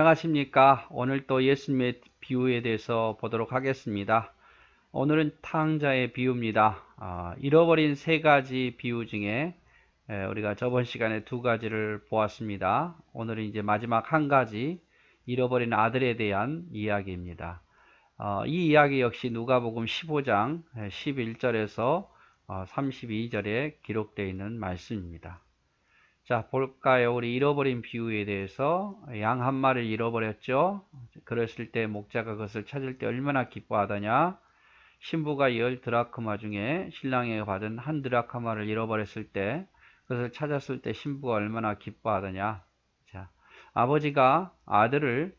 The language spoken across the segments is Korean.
안녕하십니까. 오늘 또 예수님의 비유에 대해서 보도록 하겠습니다. 오늘은 탕자의 비유입니다. 잃어버린 세 가지 비유 중에 우리가 저번 시간에 두 가지를 보았습니다. 오늘은 이제 마지막 한 가지, 잃어버린 아들에 대한 이야기입니다. 이 이야기 역시 누가복음 15장 11절에서 32절에 기록되어 있는 말씀입니다. 자, 볼까요? 우리 잃어버린 비유에 대해서 양 한 마리를 잃어버렸죠. 그랬을 때 목자가 그것을 찾을 때 얼마나 기뻐하더냐. 신부가 10드라크마 중에 신랑에게 받은 한 드라크마를 잃어버렸을 때 그것을 찾았을 때 신부가 얼마나 기뻐하더냐. 자, 아버지가 아들을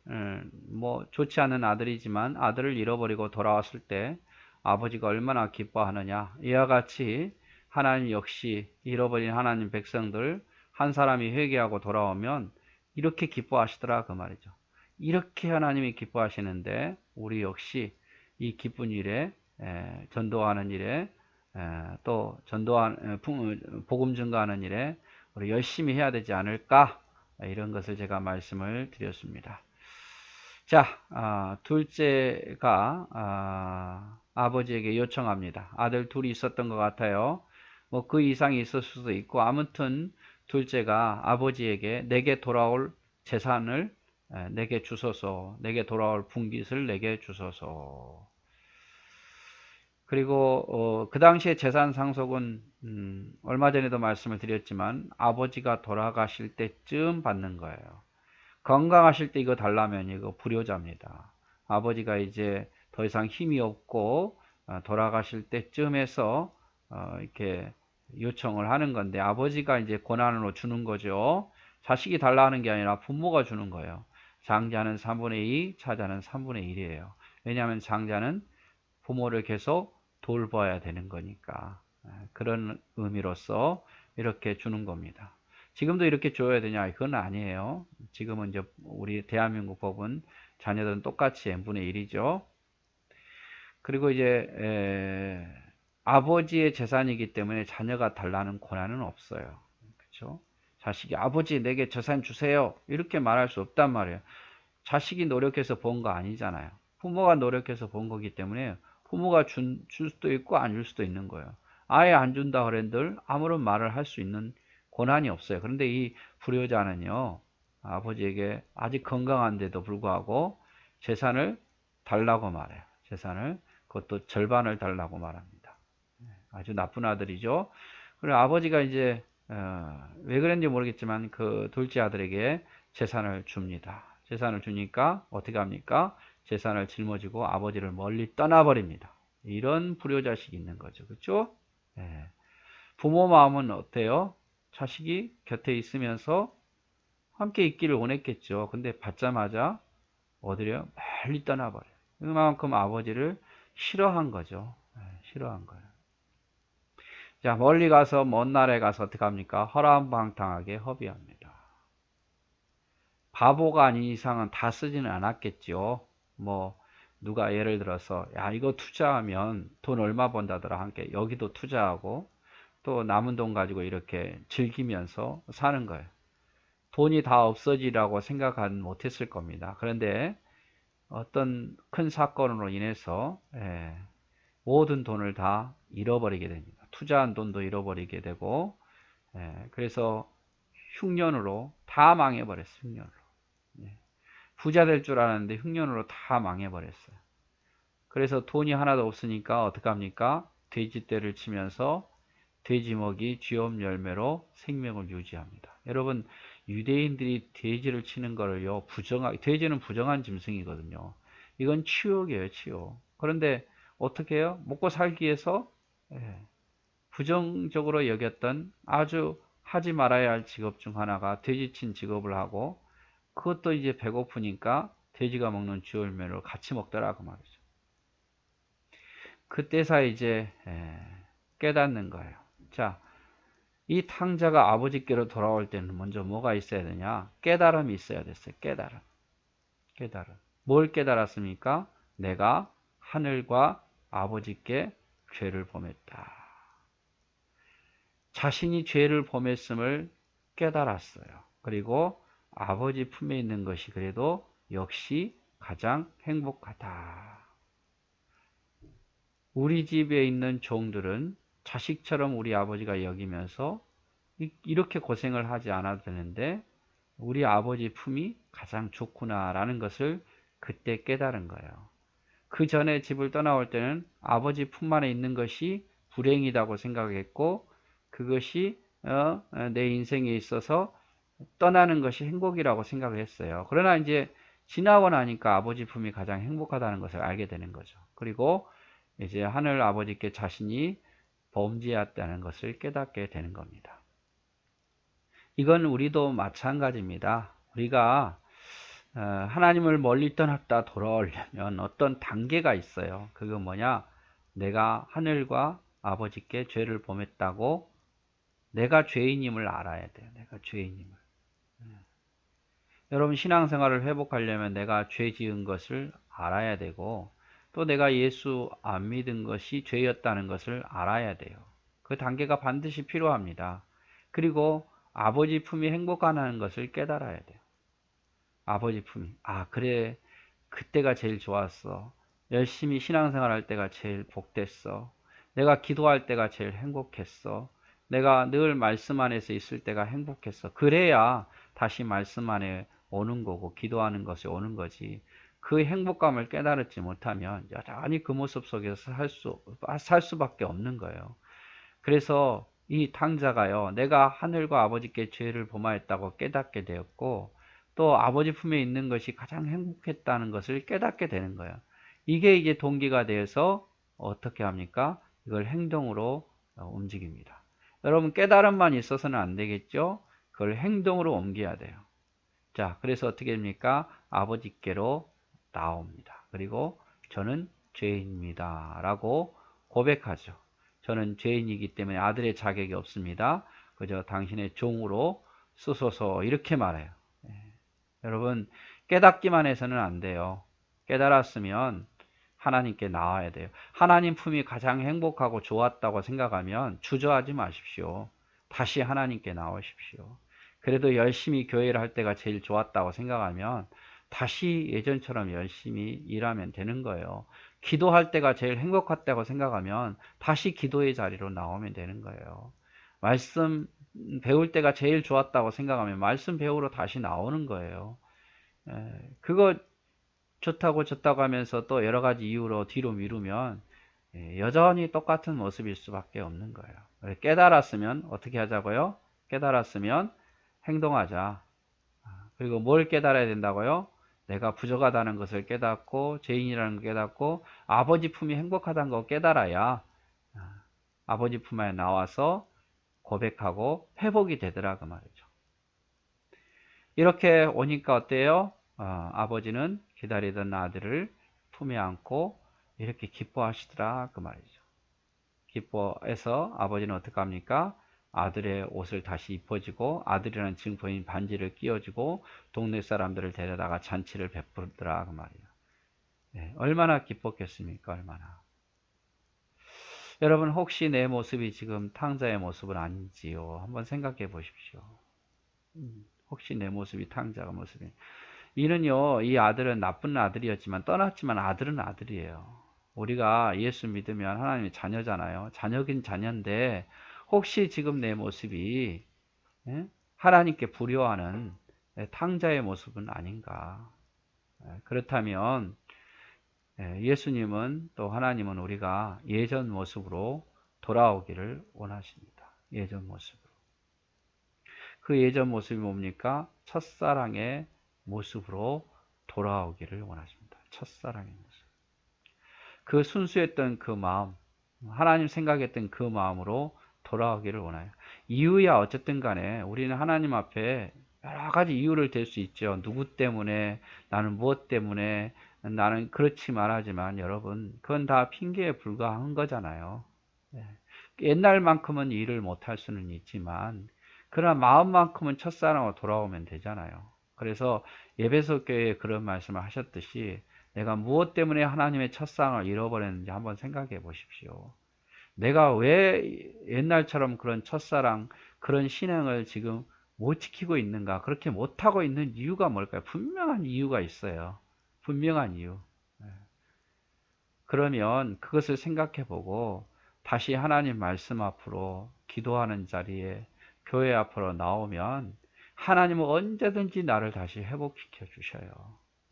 좋지 않은 아들이지만 아들을 잃어버리고 돌아왔을 때 아버지가 얼마나 기뻐하느냐. 이와 같이 하나님 역시 잃어버린 하나님 백성들 한 사람이 회개하고 돌아오면 이렇게 기뻐하시더라 그 말이죠. 이렇게 하나님이 기뻐하시는데 우리 역시 이 기쁜 일에 전도하는 일에 또 복음 증거하는 일에 우리 열심히 해야 되지 않을까, 이런 것을 제가 말씀을 드렸습니다. 자, 둘째가 아버지에게 요청합니다. 아들 둘이 있었던 것 같아요. 뭐 그 이상이 있을 수도 있고, 아무튼 둘째가 아버지에게 내게 돌아올 재산을 내게 주소서, 내게 돌아올 분깃을 내게 주소서. 그리고 그 당시에 재산 상속은 얼마 전에도 말씀을 드렸지만 아버지가 돌아가실 때쯤 받는 거예요. 건강하실 때 이거 달라면 이거 불효자입니다. 아버지가 이제 더 이상 힘이 없고 돌아가실 때쯤에서 이렇게 요청을 하는 건데, 아버지가 이제 권한으로 주는 거죠. 자식이 달라 하는 게 아니라 부모가 주는 거예요. 장자는 3분의 2, 차자는 3분의 1이에요. 왜냐하면 장자는 부모를 계속 돌봐야 되는 거니까. 그런 의미로서 이렇게 주는 겁니다. 지금도 이렇게 줘야 되냐? 그건 아니에요. 지금은 이제 우리 대한민국 법은 자녀들은 똑같이 n분의 1이죠. 그리고 이제 아버지의 재산이기 때문에 자녀가 달라는 권한은 없어요. 그렇죠? 자식이 아버지 내게 재산 주세요, 이렇게 말할 수 없단 말이에요. 자식이 노력해서 번 거 아니잖아요. 부모가 노력해서 번 거기 때문에 부모가 줄 수도 있고 안 줄 수도 있는 거예요. 아예 안 준다 그랜들 아무런 말을 할 수 있는 권한이 없어요. 그런데 이 불효자는요, 아버지에게 아직 건강한데도 불구하고 재산을 달라고 말해요. 재산을, 그것도 절반을 달라고 말합니다. 아주 나쁜 아들이죠. 그리고 아버지가 이제 왜 그런지 모르겠지만 그 둘째 아들에게 재산을 줍니다. 재산을 주니까 어떻게 합니까? 재산을 짊어지고 아버지를 멀리 떠나버립니다. 이런 불효자식이 있는 거죠. 그렇죠? 예. 부모 마음은 어때요? 자식이 곁에 있으면서 함께 있기를 원했겠죠. 근데 받자마자 어디래요? 멀리 떠나버려요. 그만큼 아버지를 싫어한 거죠. 싫어한 거예요. 자, 멀리 가서 먼 나라에 가서 어떻게 합니까? 허랑방탕하게 허비합니다. 바보가 아닌 이상은 다 쓰지는 않았겠죠. 뭐 누가 예를 들어서 야 이거 투자하면 돈 얼마 번다더라 함께 여기도 투자하고 또 남은 돈 가지고 이렇게 즐기면서 사는 거예요. 돈이 다 없어지라고 생각은 못했을 겁니다. 그런데 어떤 큰 사건으로 인해서 모든 돈을 다 잃어버리게 됩니다. 투자한 돈도 잃어버리게 되고, 그래서 흉년으로 다 망해버렸어요. 흉년으로. 부자 될 줄 알았는데 흉년으로 다 망해버렸어요. 그래서 돈이 하나도 없으니까 어떡합니까? 돼지떼를 치면서 돼지 먹이 쥐엄 열매로 생명을 유지합니다. 여러분, 유대인들이 돼지를 치는 거를요, 돼지는 부정한 짐승이거든요. 이건 치욕이에요, 치욕. 그런데 어떻게 해요? 먹고 살기 위해서 부정적으로 여겼던 아주 하지 말아야 할 직업 중 하나가 돼지친 직업을 하고, 그것도 이제 배고프니까 돼지가 먹는 쥐열매를 같이 먹더라고 말이죠. 그때서 이제 깨닫는 거예요. 자, 이 탕자가 아버지께로 돌아올 때는 먼저 뭐가 있어야 되냐? 깨달음이 있어야 됐어요. 깨달음. 깨달음. 뭘 깨달았습니까? 내가 하늘과 아버지께 죄를 범했다. 자신이 죄를 범했음을 깨달았어요. 그리고 아버지 품에 있는 것이 그래도 역시 가장 행복하다. 우리 집에 있는 종들은 자식처럼 우리 아버지가 여기면서 이렇게 고생을 하지 않아도 되는데 우리 아버지 품이 가장 좋구나라는 것을 그때 깨달은 거예요. 그 전에 집을 떠나올 때는 아버지 품 안에 있는 것이 불행이라고 생각했고 그것이 내 인생에 있어서 떠나는 것이 행복이라고 생각을 했어요. 그러나 이제 지나고 나니까 아버지 품이 가장 행복하다는 것을 알게 되는 거죠. 그리고 이제 하늘 아버지께 자신이 범죄했다는 것을 깨닫게 되는 겁니다. 이건 우리도 마찬가지입니다. 우리가 하나님을 멀리 떠났다 돌아오려면 어떤 단계가 있어요. 그건 뭐냐? 내가 하늘과 아버지께 죄를 범했다고 내가 죄인임을 알아야 돼요. 내가 죄인임을. 여러분 신앙생활을 회복하려면 내가 죄 지은 것을 알아야 되고 또 내가 예수 안 믿은 것이 죄였다는 것을 알아야 돼요. 그 단계가 반드시 필요합니다. 그리고 아버지 품이 행복하다는 것을 깨달아야 돼요. 아버지 품이. 그래. 그때가 제일 좋았어. 열심히 신앙생활 할 때가 제일 복됐어. 내가 기도할 때가 제일 행복했어. 내가 늘 말씀 안에서 있을 때가 행복했어. 그래야 다시 말씀 안에 오는 거고 기도하는 것이 오는 거지. 그 행복감을 깨달지 못하면 여전히 그 모습 속에서 살 수밖에 없는 거예요. 그래서 이 탕자가요. 내가 하늘과 아버지께 죄를 범하였다고 깨닫게 되었고 또 아버지 품에 있는 것이 가장 행복했다는 것을 깨닫게 되는 거예요. 이게 이제 동기가 되어서 어떻게 합니까? 이걸 행동으로 움직입니다. 여러분 깨달음만 있어서는 안 되겠죠? 그걸 행동으로 옮겨야 돼요. 자, 그래서 어떻게 됩니까? 아버지께로 나옵니다. 그리고 저는 죄인입니다. 라고 고백하죠. 저는 죄인이기 때문에 아들의 자격이 없습니다. 그저 당신의 종으로 쓰소서 이렇게 말해요. 여러분 깨닫기만 해서는 안 돼요. 깨달았으면 하나님께 나와야 돼요. 하나님 품이 가장 행복하고 좋았다고 생각하면 주저하지 마십시오. 다시 하나님께 나오십시오. 그래도 열심히 교회를 할 때가 제일 좋았다고 생각하면 다시 예전처럼 열심히 일하면 되는 거예요. 기도할 때가 제일 행복했다고 생각하면 다시 기도의 자리로 나오면 되는 거예요. 말씀 배울 때가 제일 좋았다고 생각하면 말씀 배우러 다시 나오는 거예요. 그거 좋다고 하면서 또 여러 가지 이유로 뒤로 미루면 여전히 똑같은 모습일 수밖에 없는 거예요. 깨달았으면 어떻게 하자고요? 깨달았으면 행동하자. 그리고 뭘 깨달아야 된다고요? 내가 부족하다는 것을 깨닫고 죄인이라는 걸 깨닫고 아버지 품이 행복하다는 걸 깨달아야 아버지 품 안에 나와서 고백하고 회복이 되더라 그 말이죠. 이렇게 오니까 어때요? 아버지는 기다리던 아들을 품에 안고 이렇게 기뻐하시더라 그 말이죠. 기뻐해서 아버지는 어떻게 합니까? 아들의 옷을 다시 입어주고 아들이라는 증거인 반지를 끼워주고 동네 사람들을 데려다가 잔치를 베풀더라 그 말이에요. 네, 얼마나 기뻤겠습니까? 얼마나. 여러분 혹시 내 모습이 지금 탕자의 모습은 아닌지요? 한번 생각해 보십시오. 혹시 내 모습이 탕자가 모습이. 이는요, 이 아들은 나쁜 아들이었지만 떠났지만 아들은 아들이에요. 우리가 예수 믿으면 하나님의 자녀잖아요. 자녀긴 자녀인데 혹시 지금 내 모습이 하나님께 불효하는 탕자의 모습은 아닌가. 그렇다면 예수님은 또 하나님은 우리가 예전 모습으로 돌아오기를 원하십니다. 예전 모습으로. 그 예전 모습이 뭡니까? 첫사랑의 모습으로 돌아오기를 원하십니다. 첫사랑의 모습. 그 순수했던 그 마음, 하나님 생각했던 그 마음으로 돌아오기를 원해요. 이유야 어쨌든 간에 우리는 하나님 앞에 여러 가지 이유를 댈 수 있죠. 누구 때문에, 나는 무엇 때문에, 나는 그렇지 말하지만 여러분 그건 다 핑계에 불과한 거잖아요. 옛날만큼은 일을 못할 수는 있지만 그러나 마음만큼은 첫사랑으로 돌아오면 되잖아요. 그래서 에베소 교회에 그런 말씀을 하셨듯이 내가 무엇 때문에 하나님의 첫사랑을 잃어버렸는지 한번 생각해 보십시오. 내가 왜 옛날처럼 그런 첫사랑, 그런 신앙을 지금 못 지키고 있는가? 그렇게 못하고 있는 이유가 뭘까요? 분명한 이유가 있어요. 분명한 이유. 예. 그러면 그것을 생각해 보고 다시 하나님 말씀 앞으로 기도하는 자리에 교회 앞으로 나오면 하나님은 언제든지 나를 다시 회복시켜 주셔요.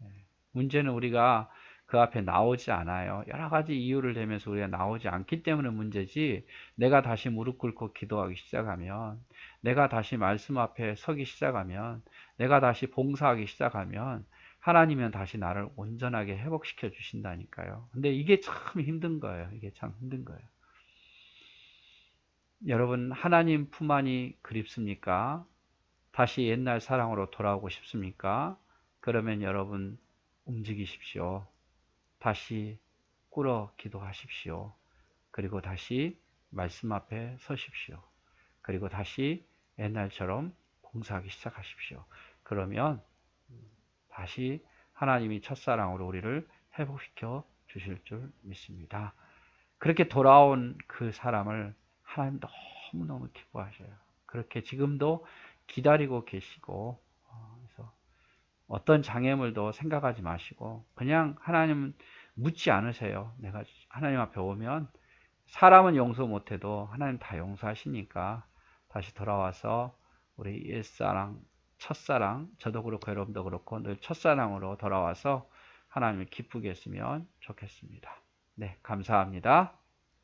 예. 문제는 우리가 그 앞에 나오지 않아요. 여러 가지 이유를 대면서 우리가 나오지 않기 때문에 문제지, 내가 다시 무릎 꿇고 기도하기 시작하면, 내가 다시 말씀 앞에 서기 시작하면, 내가 다시 봉사하기 시작하면 하나님은 다시 나를 온전하게 회복시켜 주신다니까요. 근데 이게 참 힘든 거예요. 이게 참 힘든 거예요. 여러분, 하나님 품 안이 그립습니까? 다시 옛날 사랑으로 돌아오고 싶습니까? 그러면 여러분 움직이십시오. 다시 꿇어 기도하십시오. 그리고 다시 말씀 앞에 서십시오. 그리고 다시 옛날처럼 봉사하기 시작하십시오. 그러면 다시 하나님이 첫사랑으로 우리를 회복시켜 주실 줄 믿습니다. 그렇게 돌아온 그 사람을 하나님 너무너무 기뻐하셔요. 그렇게 지금도 기다리고 계시고, 그래서 어떤 장애물도 생각하지 마시고 그냥 하나님 묻지 않으세요. 내가 하나님 앞에 오면 사람은 용서 못해도 하나님 다 용서하시니까 다시 돌아와서 우리 옛사랑, 첫사랑, 저도 그렇고 여러분도 그렇고 늘 첫사랑으로 돌아와서 하나님을 기쁘게 했으면 좋겠습니다. 네, 감사합니다.